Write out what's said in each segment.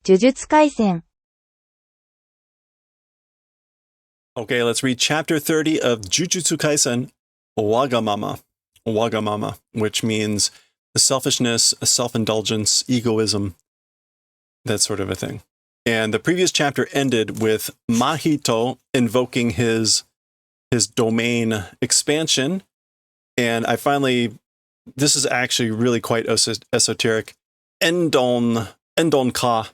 呪術廻戦 Okay, let's read chapter 30 of Jujutsu Kaisen, Wagamama. Wagamama, which means selfishness, self-indulgence, egoism, that sort of a thing. And the previous chapter ended with Mahito invoking his domain expansion. And I finally, this is actually really quite esoteric. Endon Ka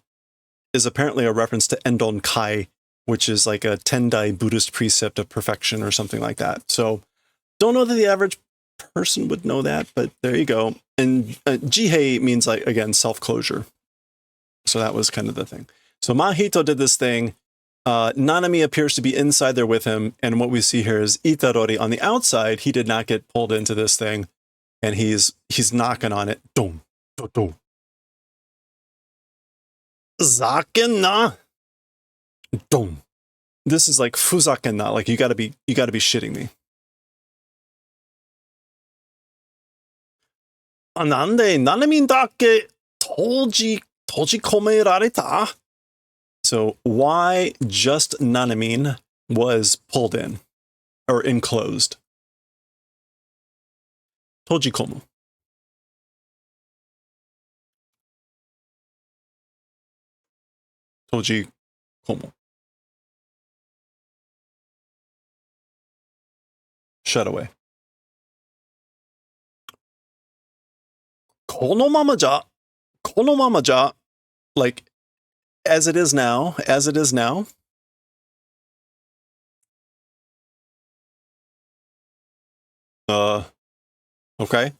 is apparently a reference to Endon Kai, which is like a Tendai Buddhist precept of perfection or something like that. So don't know that the average person would know that, but there you go. And Jihei means, like, again, self-closure. So that was kind of the thing. So Mahito did this thing. Nanami appears to be inside there with him. And what we see here is Itarori on the outside. He did not get pulled into this thing. And he's knocking on it. Dum, dum, dum. Zakena. Dum. This is like fuzakena. Like you gotta be shitting me. Nande nanamin dake tojikommerareta? So why just Nanamin was pulled in or enclosed? Tojikomu. Tojikomu. Shut away. このままじゃ like as it is now. Okay.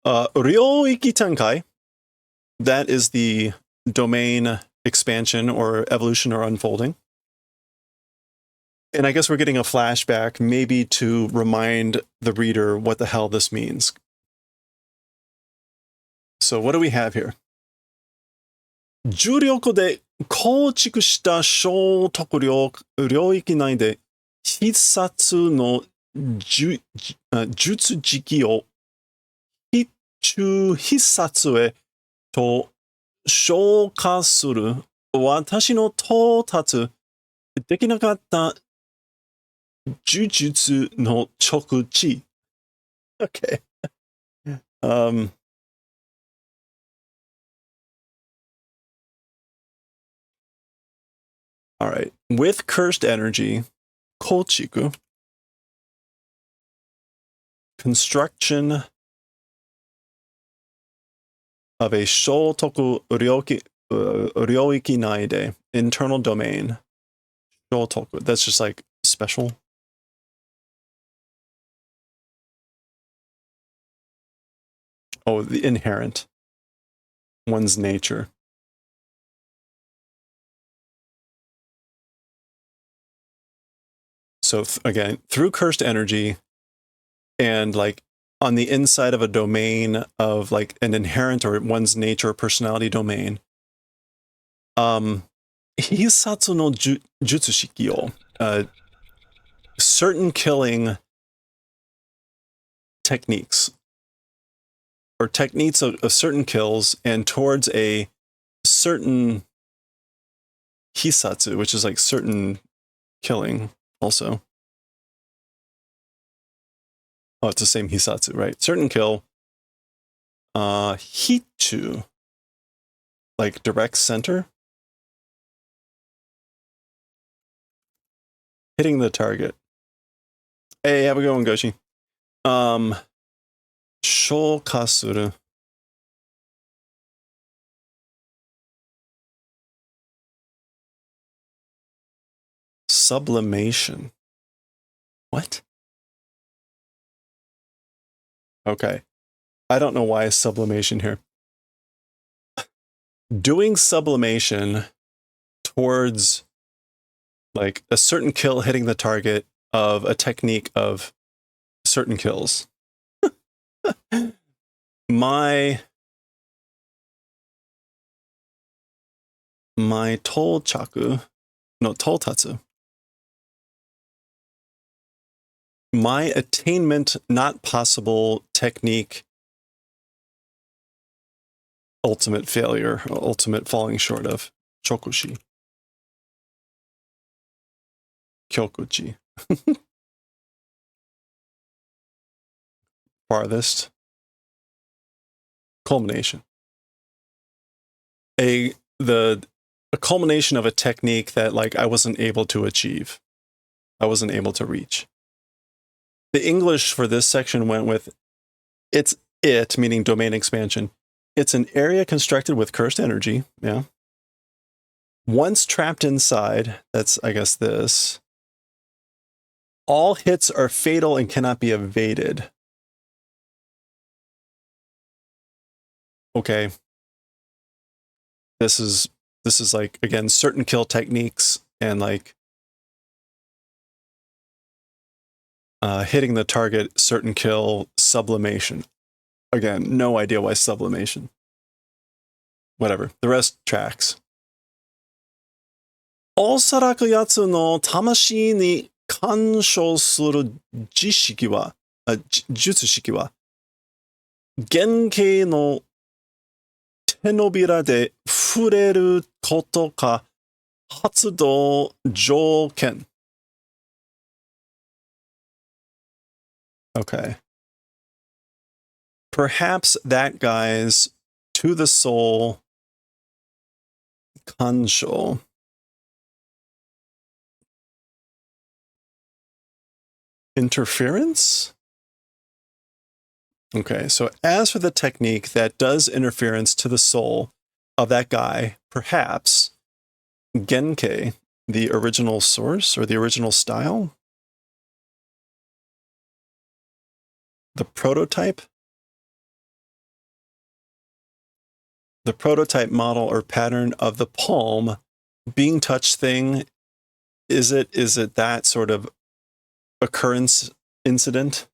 Ryoiki Tenkai, that is the domain expansion or evolution or unfolding. And I guess we're getting a flashback maybe to remind the reader what the hell this means. So what do we have here? 重力で構築した小徳領域内で必殺の術式を必殺へと昇華する私の到達できなかった呪術の直地。Okay. All right. With cursed energy, Kochiku, construction of a Shotoku Ryoiki Naide, internal domain. Shotoku, that's just like special. Oh, the inherent. One's nature. So again, through cursed energy and like on the inside of a domain of like an inherent or one's nature or personality domain, Hisatsu no Jutsushiki o, certain killing techniques or techniques of certain kills and towards a certain Hisatsu, which is like certain killing also. Oh, it's the same Hisatsu, right? Certain kill. Hichu. Like direct center. Hitting the target. Hey, have a good one, Goshi. Shokasuru. Sublimation. What? Okay. I don't know why sublimation here. Doing sublimation towards like a certain kill hitting the target of a technique of certain kills. My Totatsu. My attainment not possible technique ultimate failure, ultimate falling short of. Chokushi. Kyokuchi. Farthest. Culmination. A culmination of a technique that like I wasn't able to achieve. I wasn't able to reach. The English for this section went with it, meaning domain expansion. It's an area constructed with cursed energy. Yeah. Once trapped inside, that's, I guess, this. All hits are fatal and cannot be evaded. Okay. This is like, again, certain kill techniques and like hitting the target, certain kill, sublimation. Again, no idea why sublimation. Whatever. The rest tracks. おそらくやつの魂に干渉する術式は、原型の手のびらで触れることか発動条件。Okay. Perhaps that guy's to the soul kansho. Interference? Okay, so as for the technique that does interference to the soul of that guy, perhaps Genkei, the original source or the original style, the prototype model or pattern of the palm being touched thing, is it that sort of occurrence incident?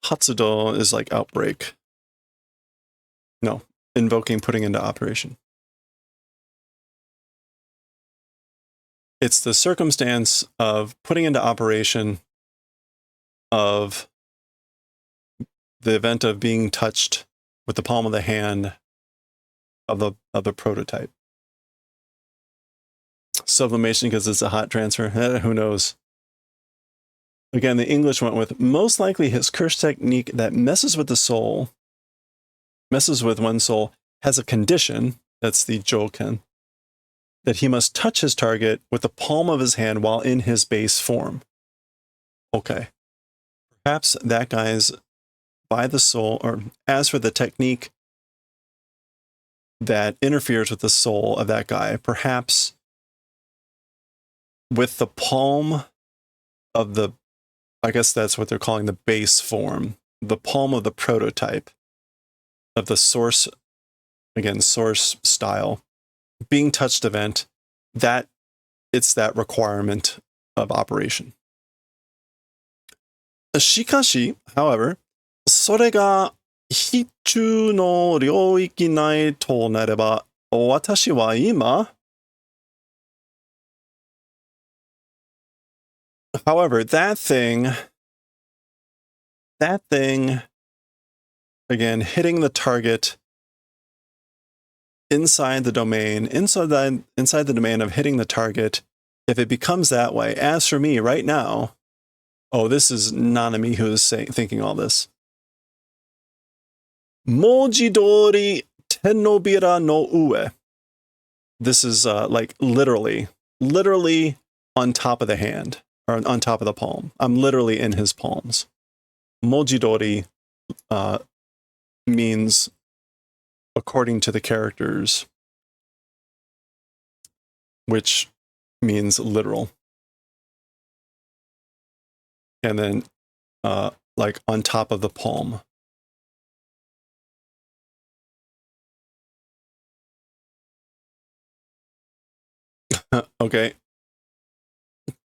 Hatsudo is like outbreak. No, invoking, putting into operation. It's the circumstance of putting into operation of the event of being touched with the palm of the hand of the prototype. Sublimation because it's a hot transfer. Who knows? Again, the English went with most likely his curse technique that messes with one's soul, has a condition, that's the joken, that he must touch his target with the palm of his hand while in his base form. Okay. Perhaps that guy's by the soul, or as for the technique that interferes with the soul of that guy, perhaps with the palm of the, I guess that's what they're calling the base form, the palm of the prototype of the source, again, source style, being touched event, that it's that requirement of operation. Shikashi, however, それが必中の領域内となれば、私は今、however, that thing, again, hitting the target inside the domain of hitting the target, if it becomes that way, as for me right now, oh, this is Nanami who is thinking all this. Mojidori tenobira no ue. This is like literally on top of the hand, or on top of the palm. I'm literally in his palms. Mojidori means according to the characters, which means literal. And then like on top of the palm. Okay.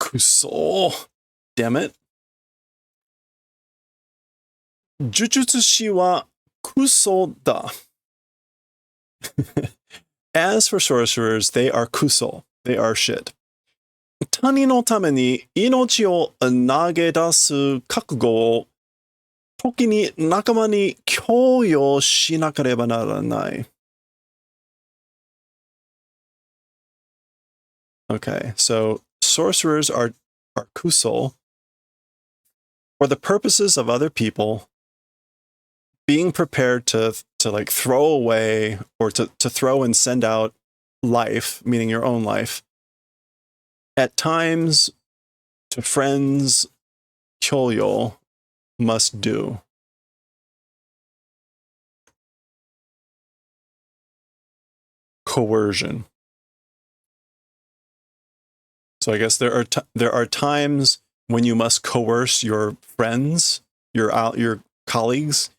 Kuso. Damn it. Jujutsu shi wa kuso da. As for sorcerers, they are kuso. They are shit. Tani no tame ni inochi o nage dasu kakugo o 時に仲間に供与しなければならない。Okay, so sorcerers are kusol for the purposes of other people, being prepared to like throw away or to throw and send out life, meaning your own life, at times to friends, kyoyo must do. Coercion. So I guess there are times when you must coerce your friends, your colleagues,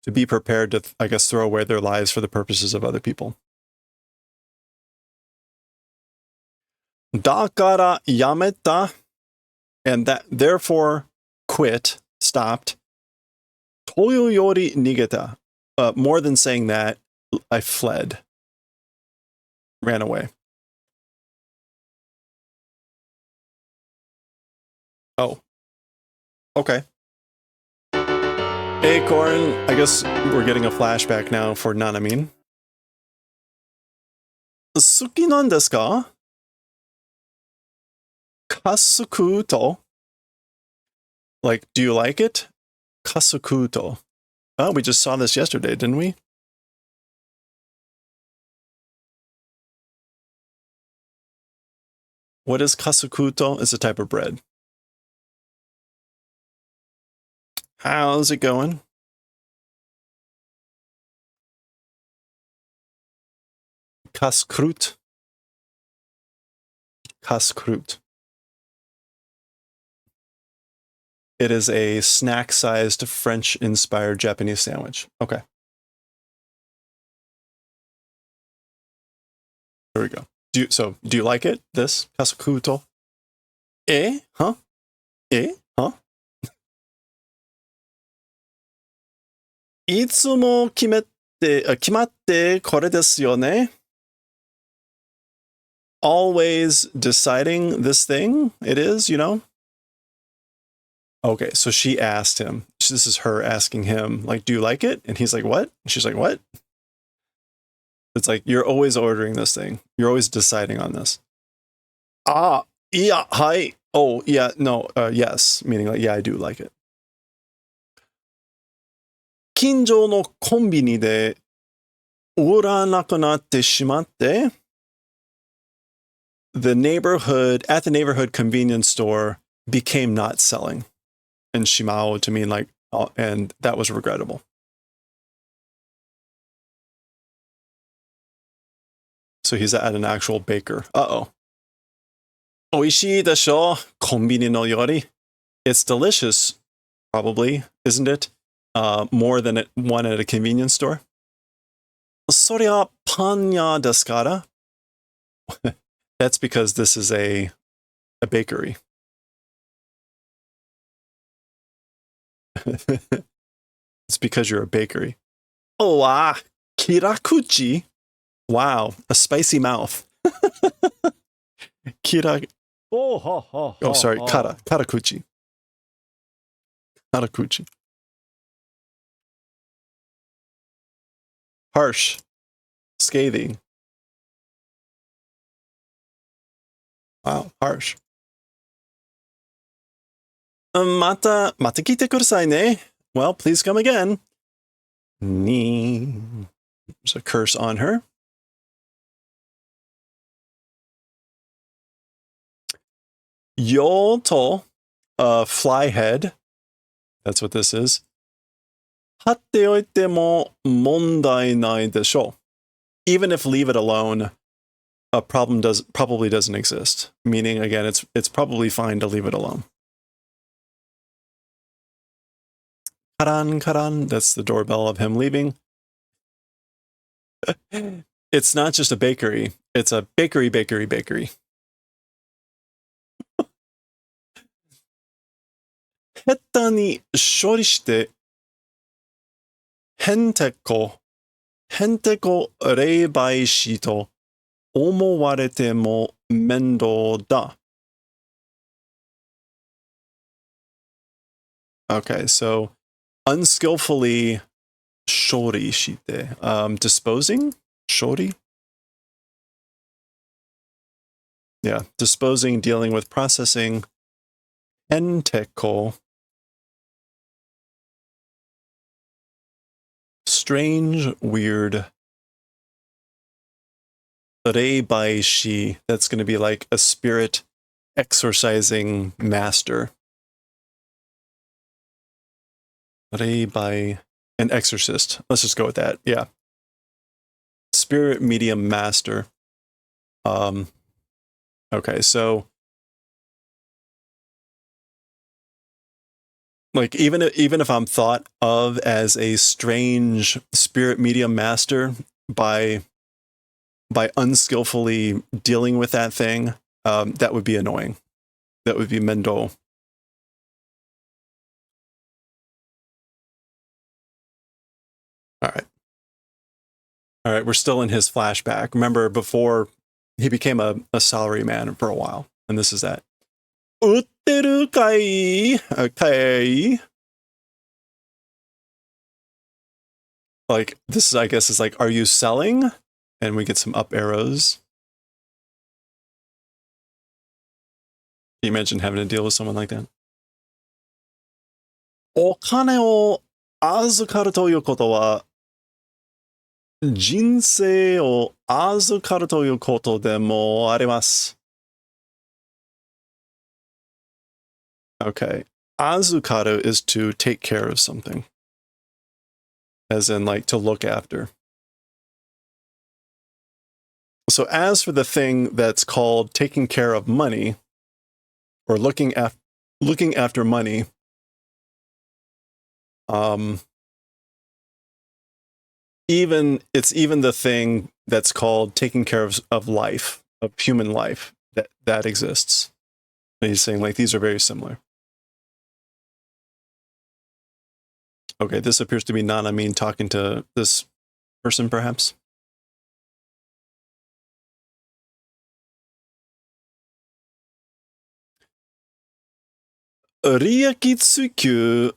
to be prepared to, I guess, throw away their lives for the purposes of other people. だからやめた and that therefore quit, stopped. というより逃げた more than saying that, I fled, ran away. Oh, okay. Acorn, I guess we're getting a flashback now for Nanamin. 好きなんですか? Kasukuto. Like, do you like it? Kasukuto. Oh, we just saw this yesterday, didn't we? What is kasukuto? It's a type of bread. How's it going? Kaskrut. Kaskrut. It is a snack-sized French-inspired Japanese sandwich. Okay. There we go. Do you like it? This kasukuto? Eh? Huh? Eh? Huh? いつも決まってこれですよね? Always deciding this thing? It is, you know? Okay, so she asked him. This is her asking him, like, do you like it? And he's like, what? And she's like, what? It's like, you're always ordering this thing. You're always deciding on this. Ah, yeah, hi. Oh, yeah, no, yes. Meaning like, yeah, I do like it. 近所のコンビニで売らなくなってしまって at the neighborhood convenience store became not selling. And shimao to mean like, and that was regrettable. So he's at an actual baker. Uh-oh. 美味しいでしょ? コンビニのより. It's delicious, probably, isn't it? More than one at a convenience store. そりゃパン屋ですから? That's because this is a bakery. It's because you're a bakery. Oh, kirakuchi. Wow, a spicy mouth. Oh, sorry, karakuchi. Karakuchi. Harsh. Scathing. Wow, harsh. また来てくださいね. Well, please come again. There's a curse on her. Yoto, fly head. That's what this is. 貼っておいても問題ないでしょ. Even if leave it alone, a problem probably doesn't exist. Meaning, again, it's probably fine to leave it alone. Karan, karan. That's the doorbell of him leaving. It's not just a bakery. It's a bakery. 下手に処理してへんてこ霊媒師と思われても面倒だ. Okay, so unskillfully shori shite, disposing? Shori? Yeah, disposing, dealing with, processing. Enteko. Strange, weird. Reibaishi. That's going to be like a spirit exorcising master. Reibai, an exorcist. Let's just go with that. Yeah. Spirit medium master. Okay, so like even if I'm thought of as a strange spirit medium master by unskillfully dealing with that thing, that would be annoying. That would be mendo. All right, we're still in his flashback. Remember, before he became a salary man for a while, and this is that. Utteru kai? Okay. Like, this is, I guess, is like, are you selling? And we get some up arrows. Can you imagine having to deal with someone like that? お金を預かるということは、人生を預かるということでもあります。Okay. Azukaru is to take care of something. As in, like, to look after. So as for the thing that's called taking care of money, or looking after money, it's even the thing that's called taking care of life, of human life, that exists. And he's saying, like, these are very similar. Okay, this appears to be Nanamin talking to this person, perhaps. Rieki tsukyū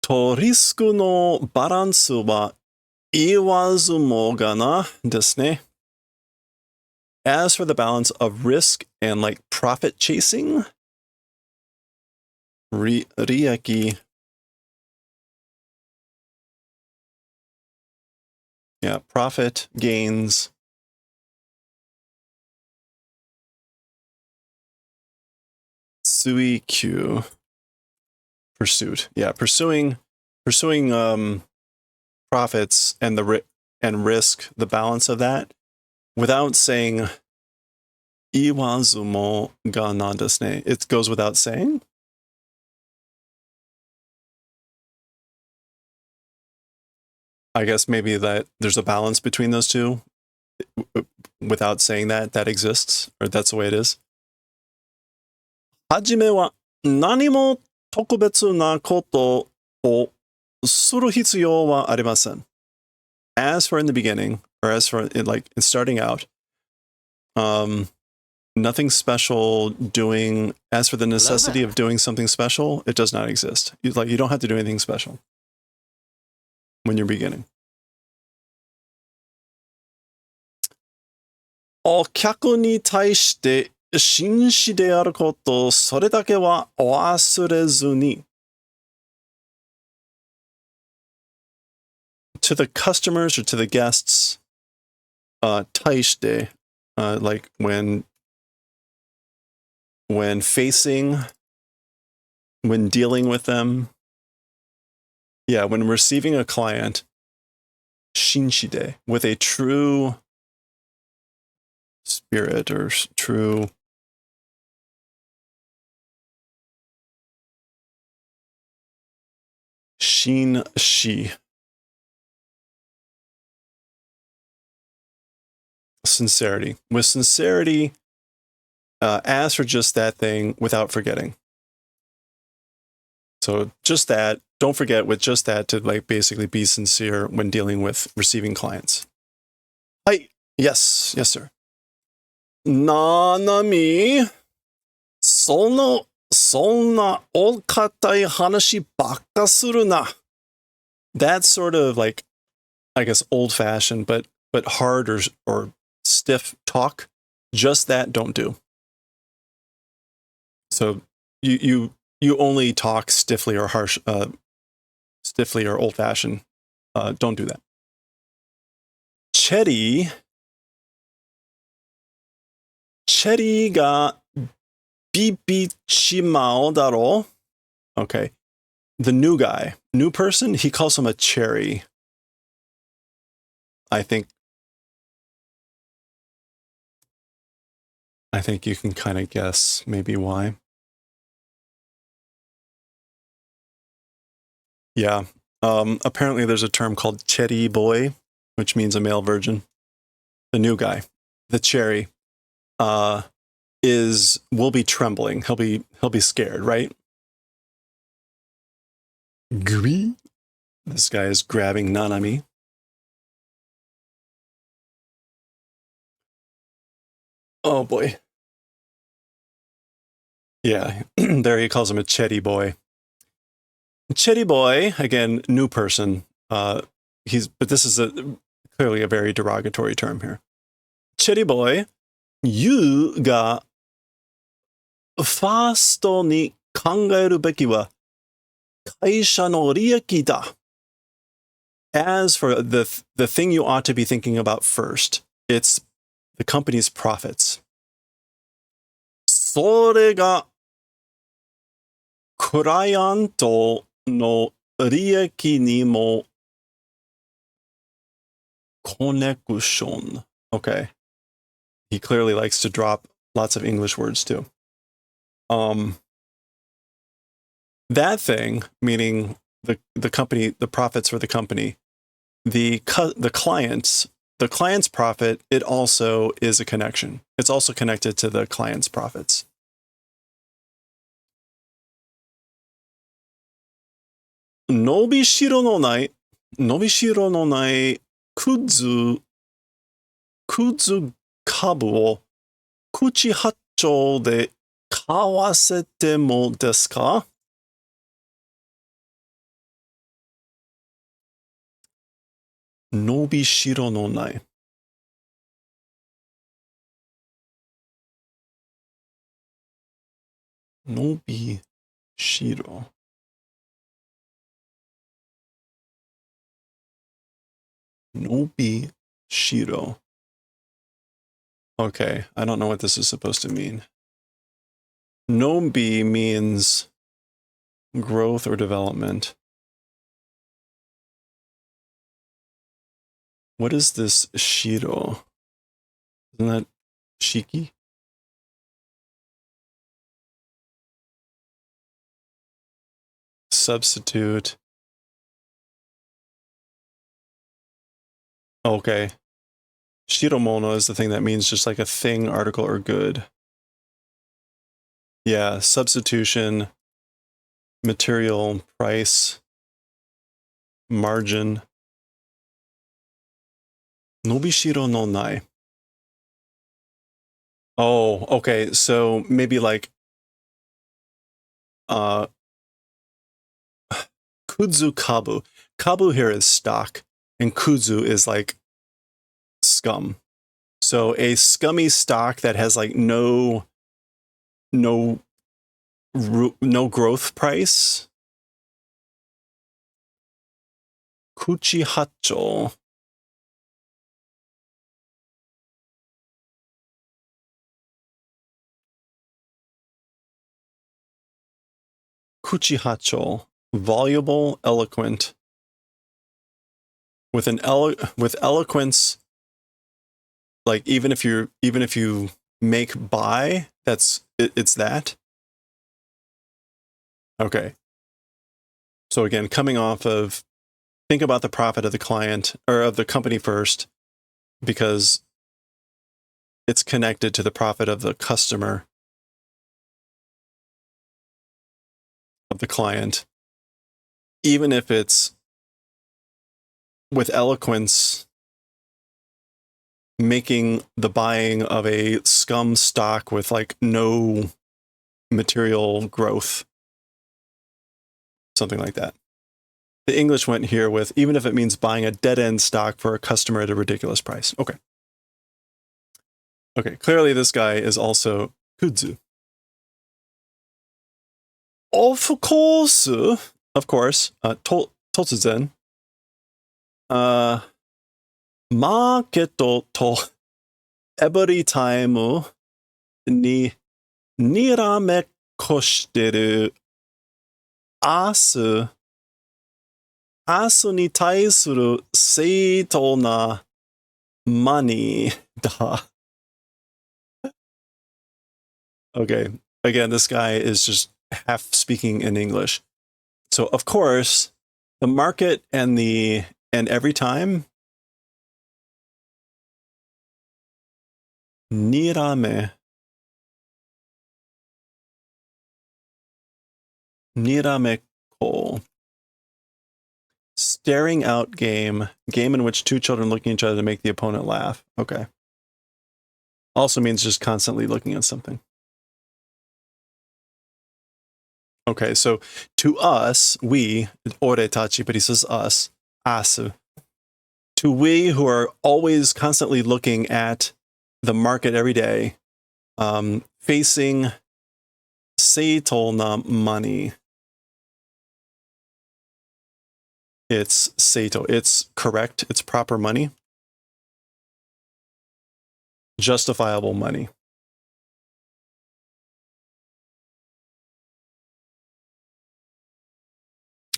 to risku no balansu wa iwazumo ga na desu ne. As for the balance of risk and, like, profit chasing, rieki. Yeah, profit, gains. Suikyu. Pursuit. Yeah, pursuing profits and risk, the balance of that, without saying iwazumo ga na desu ne. It goes without saying. I guess maybe that there's a balance between those two without saying that exists, or that's the way it is. Hajime wa nani mo tokubetsu na koto o suru hitsuyou wa arimasen. As for in the beginning, or as for in starting out, nothing special doing. As for the necessity of doing something special, it does not exist. You don't have to do anything special when you're beginning. お客に対して真摯であること、それだけはお忘れずに。To the customers or to the guests, 対して, like when facing, when dealing with them. Yeah, when receiving a client, 真摯で, with a true spirit or true shin-shi. Sincerity. With sincerity, ask for just that thing without forgetting. So just that, don't forget with just that to, like, basically be sincere when dealing with receiving clients. Hi. Yes, sir. Nanami, そんなお堅い話ばっかするな。That's sort of like, I guess, old fashioned, but hard or stiff talk. Just that don't do. So you only talk stiffly or harsh, stiffly or old fashioned. Don't do that. Chetty ga bibichimao daro. Okay. The new guy, new person, he calls him a cherry. I think you can kind of guess maybe why. Yeah. Apparently there's a term called cherry boy, which means a male virgin. The new guy, the cherry, will be trembling. He'll be scared, right? Gui. This guy is grabbing Nanami. Oh boy. Yeah, there he calls him a cherry boy. Cherry boy, again, new person. But this is clearly a very derogatory term here. Cherry boy, you ga first ni kangaeru beki wa kaisha no rieki da. As for the thing you ought to be thinking about first, it's the company's profits. それがクライアントの利益にもコネクション. Okay. He clearly likes to drop lots of English words too. That thing, meaning the company, the profits for the company, the client's profit, it also is a connection. It's also connected to the client's profits. Nobishiro no nai kuzu kabu o kuchi hachou de kawasete mo desu ka? Nobishiro no nai. Nobishiro. Nobishiro. Okay, I don't know what this is supposed to mean. Nobi means growth or development. What is this shiro? Isn't that shiki? Substitute. Okay. Shiromono is the thing that means just like a thing, article, or good. Yeah, substitution, material, price, margin. Nobishiro no nai. Oh, okay. So maybe like kuzu kabu. Kabu here is stock, and kuzu is like scum. So a scummy stock that has like no growth price. Kuchi hacho. Kuchi hacho. Voluble, eloquent. With eloquence, like even if you make buy, it's that. Okay. So again, coming off of, think about the profit of the client or of the company first, because it's connected to the profit of the customer, of the client. Even if it's with eloquence, making the buying of a scum stock with like no material growth, something like that. The English went here with, even if it means buying a dead-end stock for a customer at a ridiculous price. Okay. Okay, clearly this guy is also kudzu. Of course, totsuzen. Market to every time ni nirame koshiteru asu ni taisuru seito na money da. Okay, again, this guy is just half speaking in English. So of course, the market and every time nirame ko. Staring out game in which two children looking at each other to make the opponent laugh. Okay. Also means just constantly looking at something. Okay, so to us, we, oretachi, but he says us, asu. To we who are always constantly looking at the market every day, facing seito na money. It's seito. It's correct. It's proper money. Justifiable money.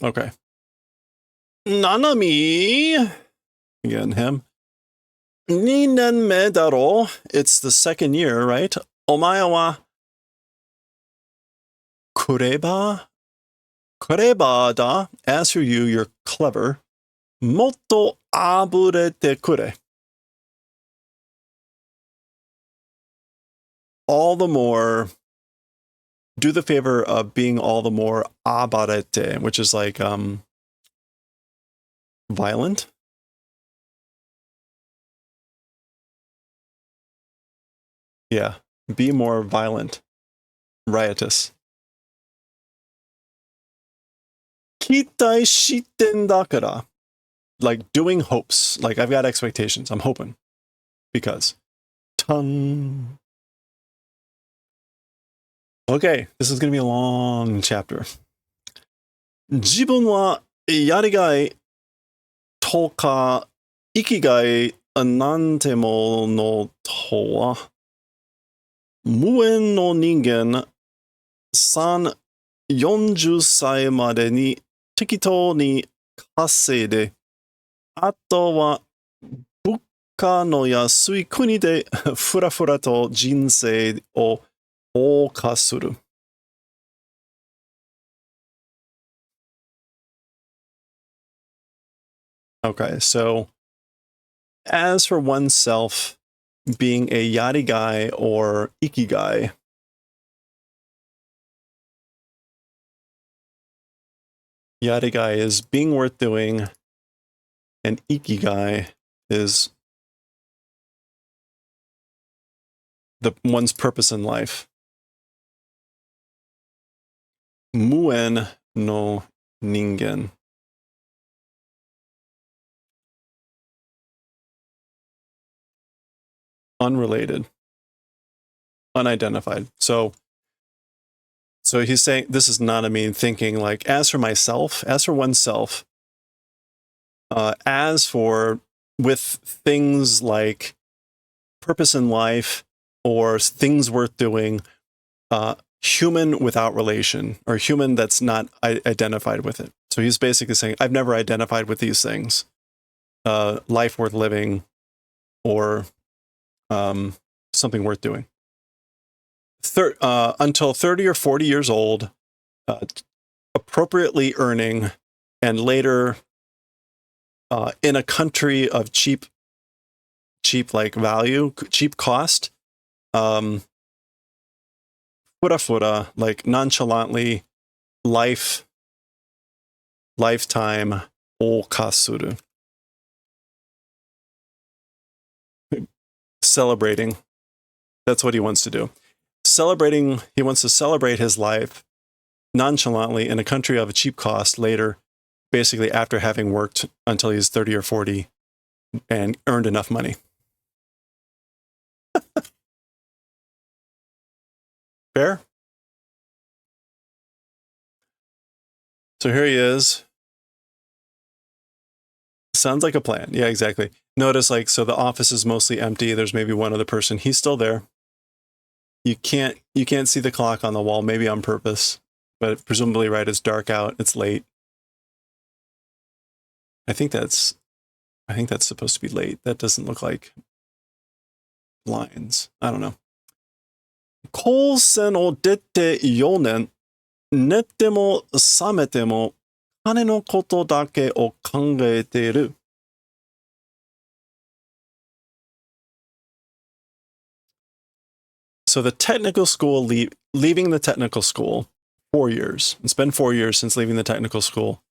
Okay. Nanami. Again, him. Ninen me daro. It's the second year, right? Omae wa kureba da. As for you, you're clever. Motto aburete kure. All the more, do the favor of being all the more abarete, which is like violent. Yeah, be more violent, riotous. Kitai shitten dakara. Like doing hopes. Like I've got expectations. I'm hoping. Because. Ton. Okay, this is going to be a long chapter. Jibun wa yarigai to ka ikigai nante mo no to wa muen no ningen 40歳までに適当に稼いで、あとは物価の安い国でふらふらと人生を謳歌する。Okay, so as for oneself being a yarigai or ikigai, yarigai is being worth doing, and ikigai is one's purpose in life. Muen no ningen. Unrelated. Unidentified. So he's saying this is not a mean thinking, like as for myself, as for oneself, as for with things like purpose in life or things worth doing, human without relation or human that's not identified with it. So he's basically saying, I've never identified with these things, life worth living or something worth doing. Until 30 or 40 years old, appropriately earning, and later in a country of cheap like value, cheap cost, fura, like nonchalantly, lifetime, okasuru. Celebrating. That's what he wants to do. He wants to celebrate his life nonchalantly in a country of a cheap cost later, basically after having worked until he's 30 or 40 and earned enough money. Fair? So here he is. Sounds like a plan. Yeah, exactly. Notice, like, so the office is mostly empty. There's maybe one other person. He's still there. You can't see the clock on the wall, maybe on purpose, but presumably, right, it's dark out, it's late. I think that's supposed to be late. That doesn't look like lines. I don't know. 高専を出て4年、寝ても覚めても金のことだけを考えている。So the technical school, leaving the technical school, 4 years. It's been 4 years since leaving the technical school.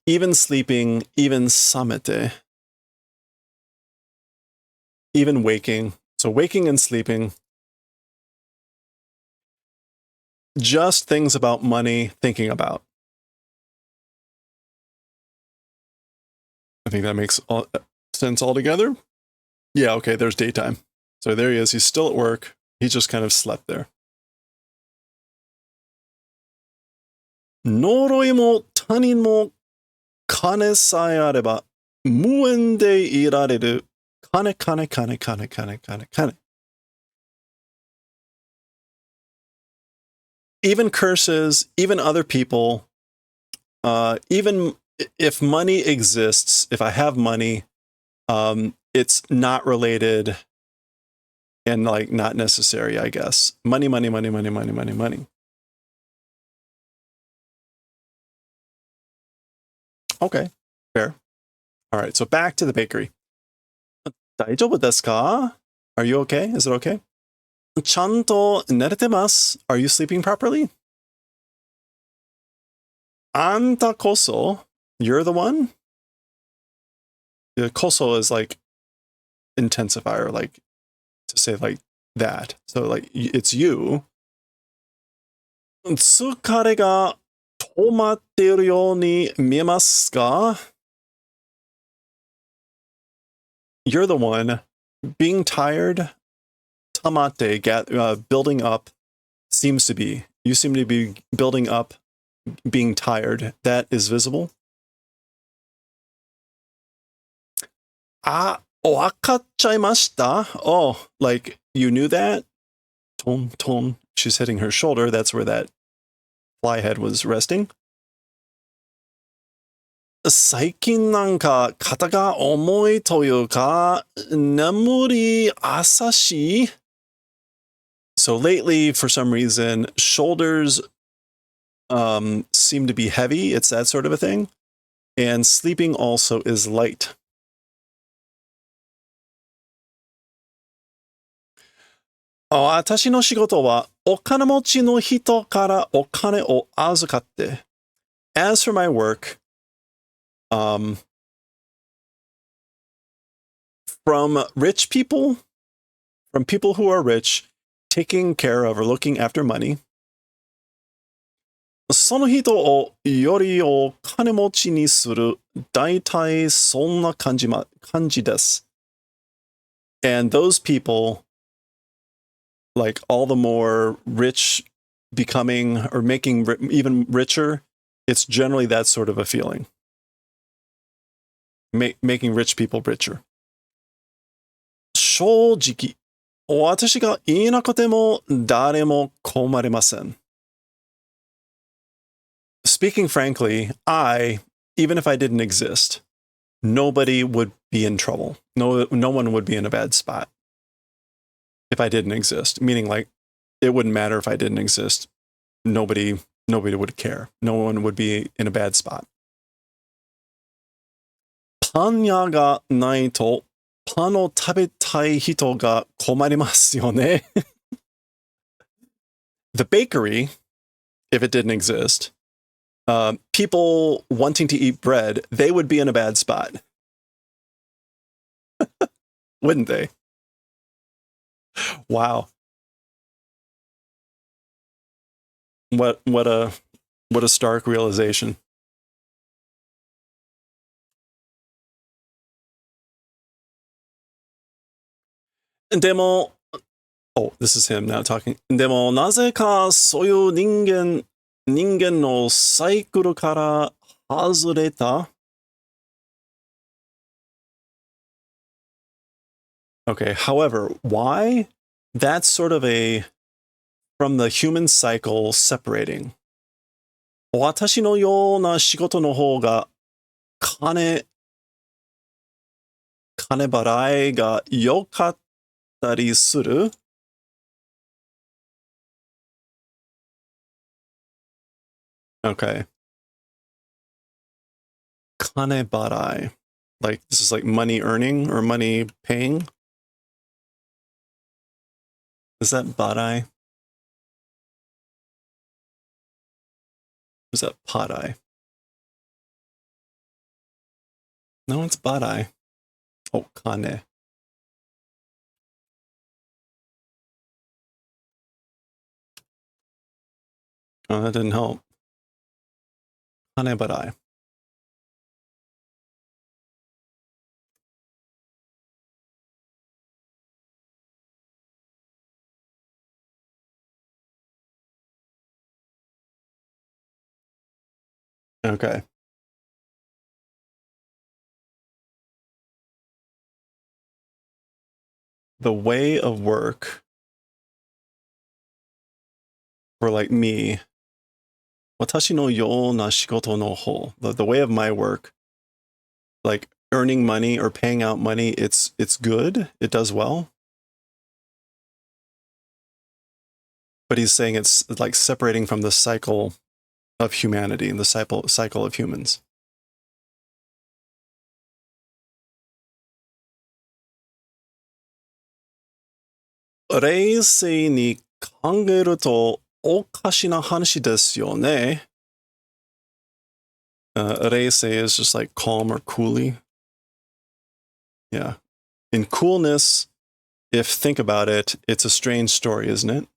Even sleeping, even samete, even waking. So waking and sleeping. Just things about money, thinking about. I think that makes sense altogether. Yeah, okay, there's daytime. So there he is. He's still at work. He just kind of slept there. 呪いも谷も金さえあれば無縁でいられる。金。Even curses, even other people, even if money exists, if I have money, it's not related and like not necessary, I guess. Money. Okay, fair. All right, so back to the bakery. 大丈夫ですか? Are you okay? Is it okay? ちゃんと寝れてます? Are you sleeping properly? あんたこそ? You're the one? The koso is like intensifier, like to say like that. So like it's you. 疲れが止まっているように見えますか? You're the one. Being tired, tamate, building up, seems to be. You seem to be building up, being tired. That is visible. あ、わかっちゃいました? Oh, like, you knew that? Ton. She's hitting her shoulder. That's where that fly head was resting. 最近なんか肩が重いというか、眠り浅し? So lately, for some reason, shoulders seem to be heavy. It's that sort of a thing. And sleeping also is light. 私の仕事はお金持ちの人からお金を預かって。As for my work, from rich people, from people who are rich, taking care of or looking after money. その人をよりお金持ちにする。大体そんな感じです。And those people, like all the more rich becoming or making even richer, it's generally that sort of a feeling. Making rich people richer. 正直、私がいなくても誰も困りません。Speaking frankly, even if I didn't exist, nobody would be in trouble. No one would be in a bad spot if I didn't exist. Meaning, like, it wouldn't matter if I didn't exist. Nobody would care. No one would be in a bad spot. パン屋がないとパンを食べたい人が困りますよね。The bakery, if it didn't exist, people wanting to eat bread, they would be in a bad spot. Wouldn't they? Wow. What a stark realization. でも oh, this is him now talking. でもなぜかそういう人間のサイクルから外れた Okay, however, why? That's sort of from the human cycle separating. 私のような仕事の方が金払いが良かったりする Okay. 金払い. Like, this is like money earning or money paying? Is that barai? Is that padai? No, it's barai. Oh, kane. Oh, that didn't help. Kane barai. Okay. The way of work for like me, watashi no you na shigoto no ho, the way of my work, like earning money or paying out money, it's good. It does well. But he's saying it's like separating from the cycle of humanity, the cycle of humans. 冷静に考えるとおかしな話ですよね。Reisei is just like calm or coolly. Yeah. In coolness, if think about it, it's a strange story, isn't it?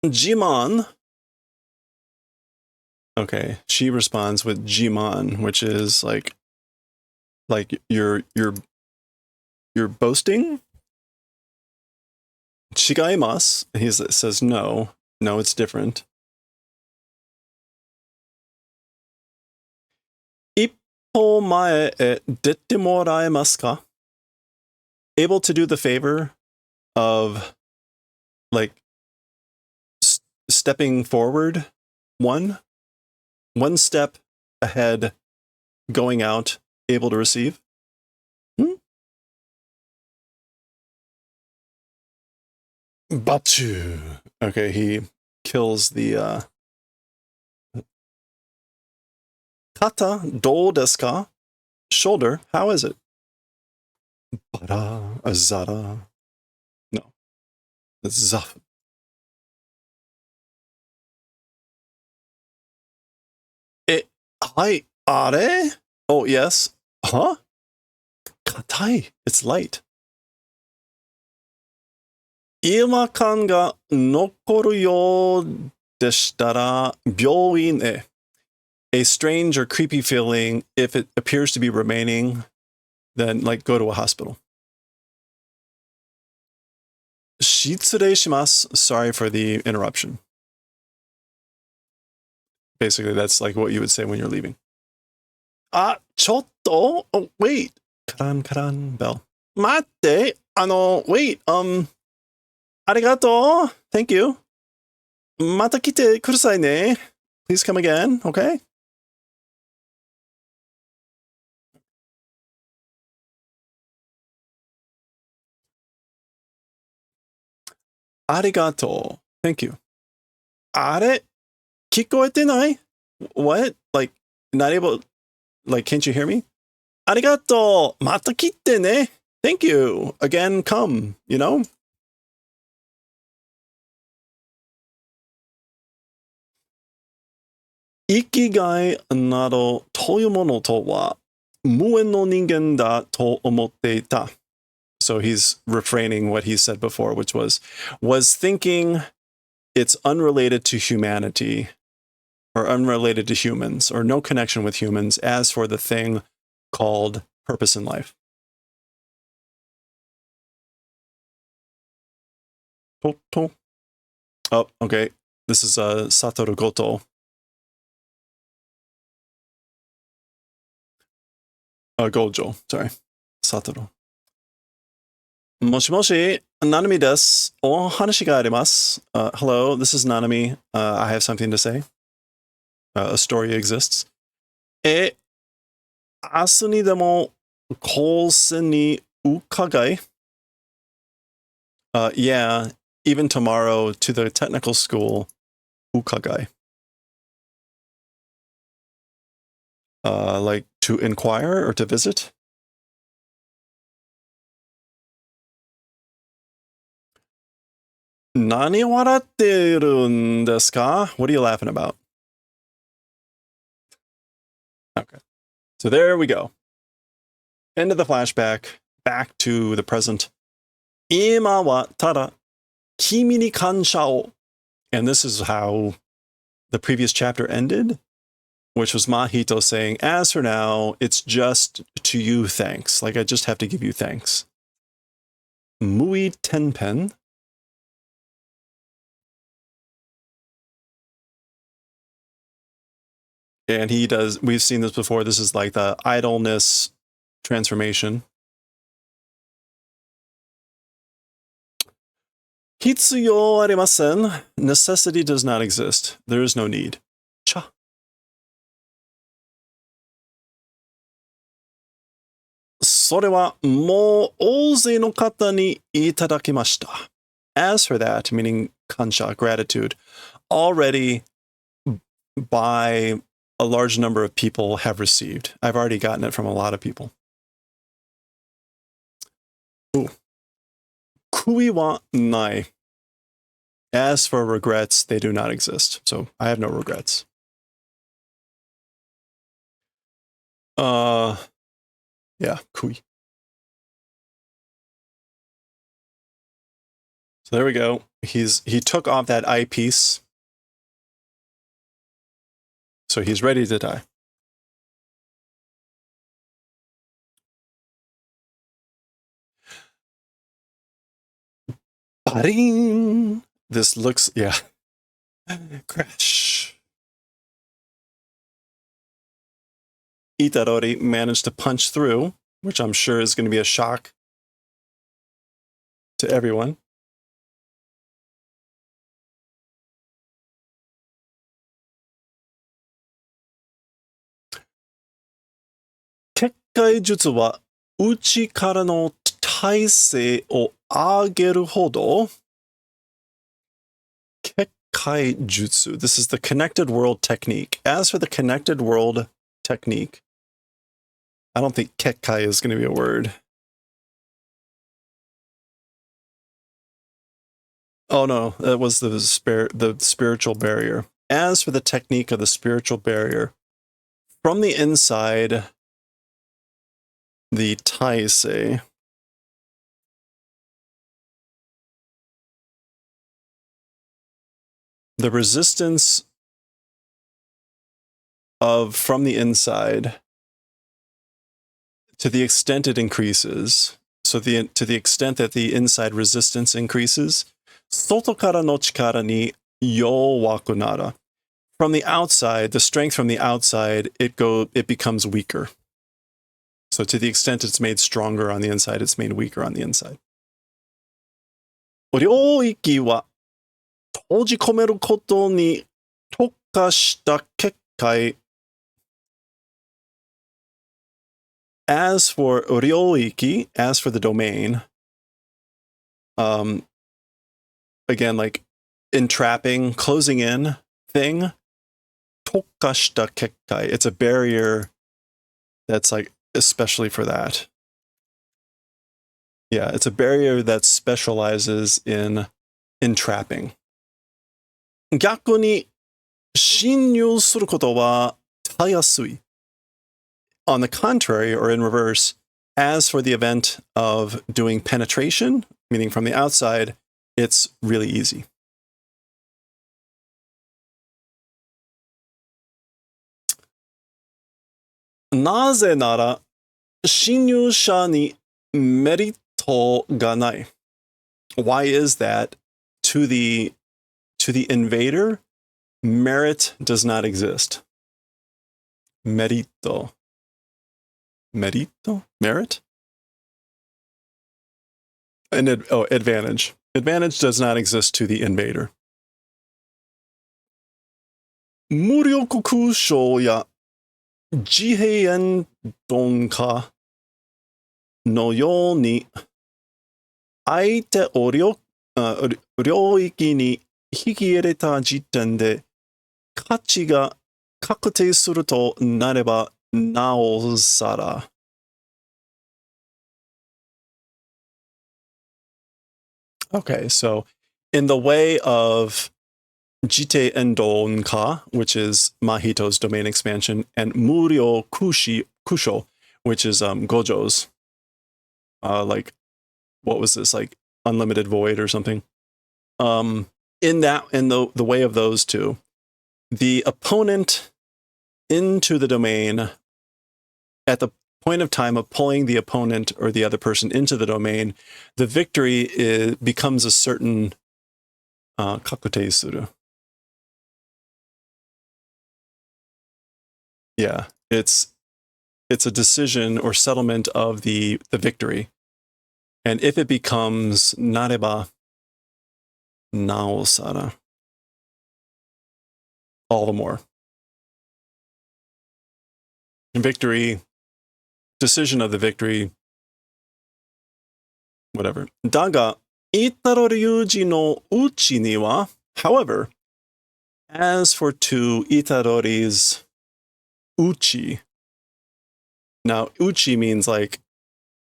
Jiman. Okay, she responds with Jiman, which is like you're boasting. Chigaimasu. He says no, it's different. 一歩前へ出てもらえますか? Able to do the favor of like stepping forward one step ahead, going out, able to receive. Bachu. Okay, he kills the Kata do desu ka? Shoulder, how is it? Bara, azara. No. It's zaf. Hi, are? Oh, yes. Huh? Katai. It's light. 違和感が残るようでしたら病院へ. A strange or creepy feeling, if it appears to be remaining, then like go to a hospital. 失礼します. Sorry for the interruption. Basically, that's like what you would say when you're leaving. ちょっと? Oh, wait. Karan, bell. 待って. Wait. ありがとう. Thank you. また来てくださいね. Please come again, okay? ありがとう. Thank you. あれ? 聞こえてない? What? Like, not able, like, can't you hear me? ありがとう. また来てね. Thank you. Again, come, you know? 生きがいなどというものとは無縁の人間だと思っていた. So he's refraining what he said before, which was thinking it's unrelated to humanity or unrelated to humans or no connection with humans. As for the thing called purpose in life. Oh, okay. This is Satoru Goto. Gojo, sorry. Satoru. Moshi, Nanami desu. O hanashi ga arimasu. Hello, this is Nanami. I have something to say. A story exists. Asu ni demo kousen ni ukagai? Yeah, even tomorrow to the technical school, ukagai. Like to inquire or to visit? Nani waratteru desu ka? What are you laughing about? Okay. So there we go. End of the flashback, back to the present. Ima wa tada kimi ni kansha o. And this is how the previous chapter ended, which was Mahito saying, as for now, it's just to you thanks. Like, I just have to give you thanks. Mui Tenpen. And he does, we've seen this before. This is like the idleness transformation. Hitsuyo arimasen. Necessity does not exist. There is no need. Cha. Sore wa mou ouzei no kata ni itadakimashita. As for that, meaning kansha, gratitude, already by a large number of people have received. I've already gotten it from a lot of people. Ooh. Kui wa nai. As for regrets, they do not exist. So I have no regrets. Yeah, kui. So there we go. He took off that eyepiece. So he's ready to die. Ba-ding! This looks, yeah. Crash. Itadori managed to punch through, which I'm sure is going to be a shock to everyone. Kekkai jutsu wa uchi kara no taisei o ageru hodo. Kekkai jutsu. This is the connected world technique. As for the connected world technique, I don't think kekkai is going to be a word. Oh no, that was the spiritual barrier. As for the technique of the spiritual barrier, from the inside, the taisei, the resistance of from the inside, to the extent it increases, so to the extent that the inside resistance increases, soto kara no chikara ni yowaku nara. From the outside, the strength from the outside, it becomes weaker. So to the extent it's made stronger on the inside, it's made weaker on the inside. Ryoiki wa tojikomeru koto ni tokkashita kekkai. As for ryoiki, as for the domain, again, like entrapping, closing in thing, tokkashita kekkai. It's a barrier that's like especially for that. Yeah, it's a barrier that specializes in entrapping. Gyaku ni shinyū suru koto wa tayasui. On the contrary, or in reverse, as for the event of doing penetration, meaning from the outside, it's really easy. Naze nara 侵入者にメリットがない. Why is that? To the invader, merit does not exist. Merito. Merito? Merit? Advantage. Advantage does not exist to the invader. 無力空将や自閉炎鈍化のように相手を領域に引き入れた時点で価値が確定するとなればなおさら。Okay, so in the way of Jite Endonka, which is Mahito's domain expansion, and Muryo Kusho, which is Gojo's, like, what was this, like Unlimited Void or something? In the way of those two, the opponent into the domain at the point of time of pulling the opponent or the other person into the domain, the victory becomes a certain kakutei suru. Yeah, it's a decision or settlement of the victory. And if it becomes nareba naosara, all the more. Victory, decision of the victory, whatever. Daga, Itaro Ryuji no uchi ni wa, however, as for to Itadori's uchi, now uchi means like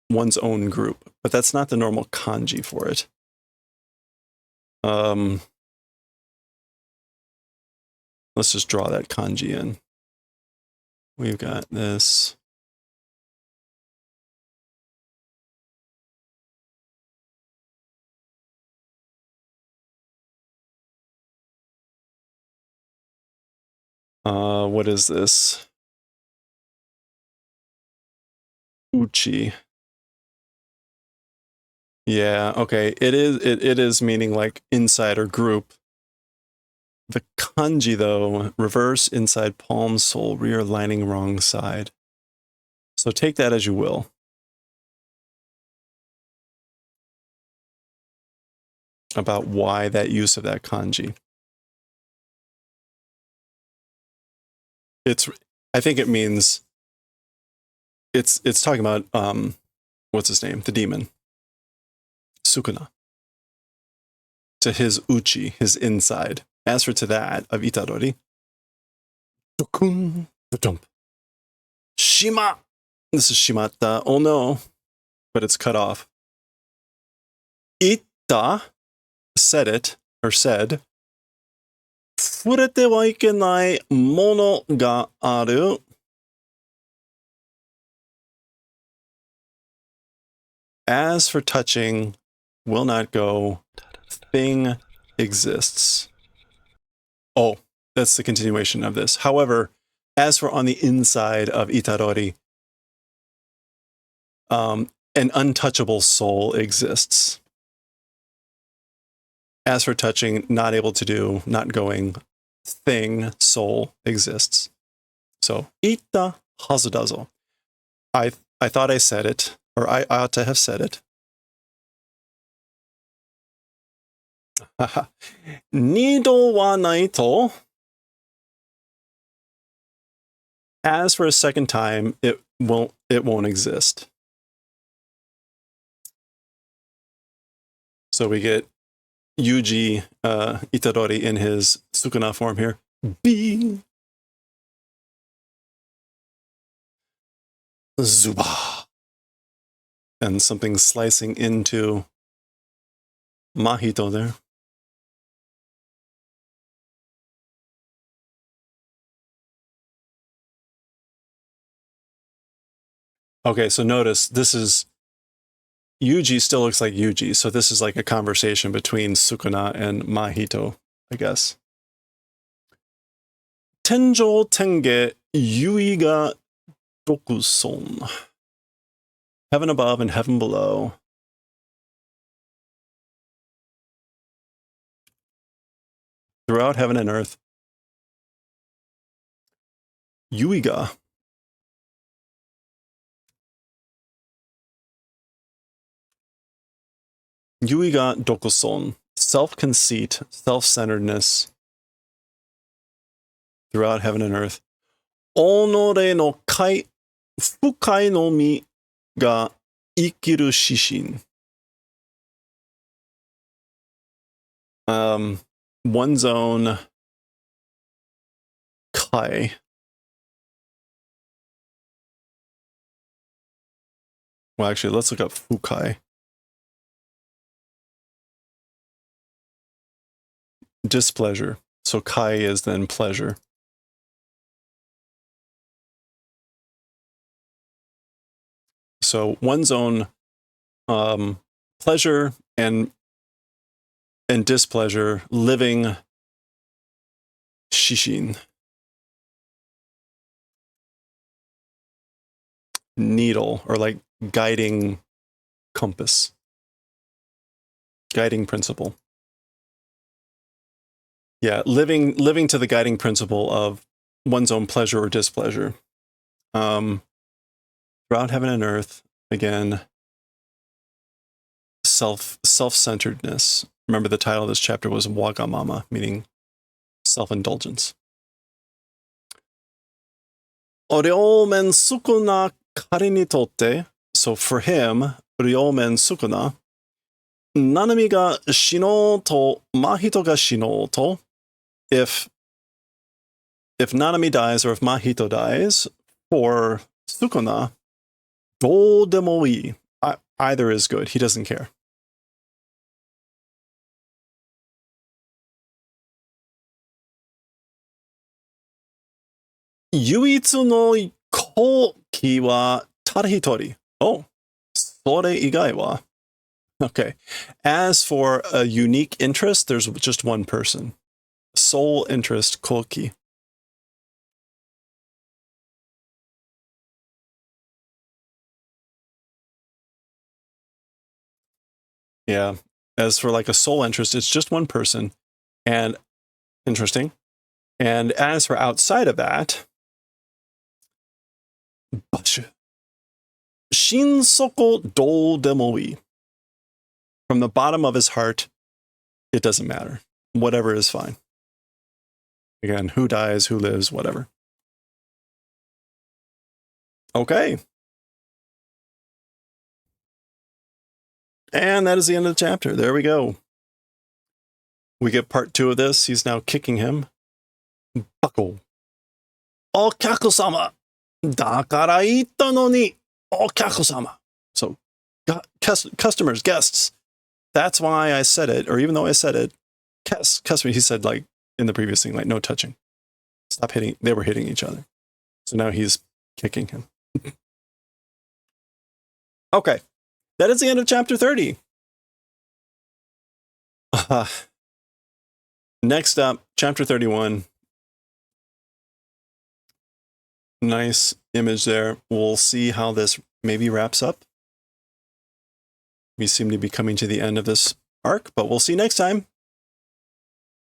one's own group, but that's not the normal kanji for it. Let's just draw that kanji in. We've got this. What is this? Uchi. Yeah, okay. It is meaning like inside or group. The kanji, though, reverse, inside, palm, sole, rear, lining, wrong side. So take that as you will. About why that use of that kanji. I think it means it's talking about what's his name? The demon. Sukuna. To his uchi, his inside. As for to that of Itadori, Dokun, dump. Shima. This is shimata. Oh no, but it's cut off. Ita said it or said. 触れてはいけないものがある. As for touching, will not go. Thing exists. Oh, that's the continuation of this. However, as for on the inside of Itadori, an untouchable soul exists. As for touching, not able to do, not going, thing, soul exists. So, ita hazudazo. I thought I said it, or I ought to have said it. Nido wa naito. As for a second time, it won't exist. So we get Yuji Itadori in his Sukuna form here. B. Zuba. And something slicing into Mahito there. Okay, so notice this is Yuji still looks like Yuji, so this is like a conversation between Sukuna and Mahito, I guess. Tenjo tenge yui ga dokuson. Heaven above and heaven below. Throughout heaven and earth. Yuiga. Yuiga dokuson. Self-conceit, self-centeredness. Throughout heaven and earth. Onore no kai, fukai no mi ga ikiru shishin. One's own kai. Well, actually, let's look up fukai. Displeasure. So kai is then pleasure. So one's own pleasure and displeasure, living shishin. Needle, or like guiding compass. Guiding principle. Yeah, living to the guiding principle of one's own pleasure or displeasure. Throughout heaven and earth, again, self-centeredness. Remember, the title of this chapter was Wagamama, meaning self-indulgence. Ryomen sukuna kari ni totte. So for him, Ryomen sukuna. Nanami ga shinou to Mahito ga shinou to. If Nanami dies or if Mahito dies, for Sukuna, do demo ii. Either is good. He doesn't care. Yuitsu no koki wa tadahitori. Oh, sore igai wa. Okay. As for a unique interest, there's just one person. Sole interest, koki. Yeah. As for like a sole interest, it's just one person. And interesting. And as for outside of that, bashu. Shinsoko do demo ii. From the bottom of his heart, it doesn't matter. Whatever is fine. Again, who dies, who lives, whatever. Okay. And that is the end of the chapter. There we go. We get part 2 of this. He's now kicking him. Bako. Okyaku-sama. Dakara itta no ni. Okyaku-sama. So, customers, guests. That's why I said it, or even though I said it, customer, he said, like, in the previous thing, like, no touching. Stop hitting. They were hitting each other. So now he's kicking him. Okay. That is the end of chapter 30. Next up, chapter 31. Nice image there. We'll see how this maybe wraps up. We seem to be coming to the end of this arc, but we'll see next time.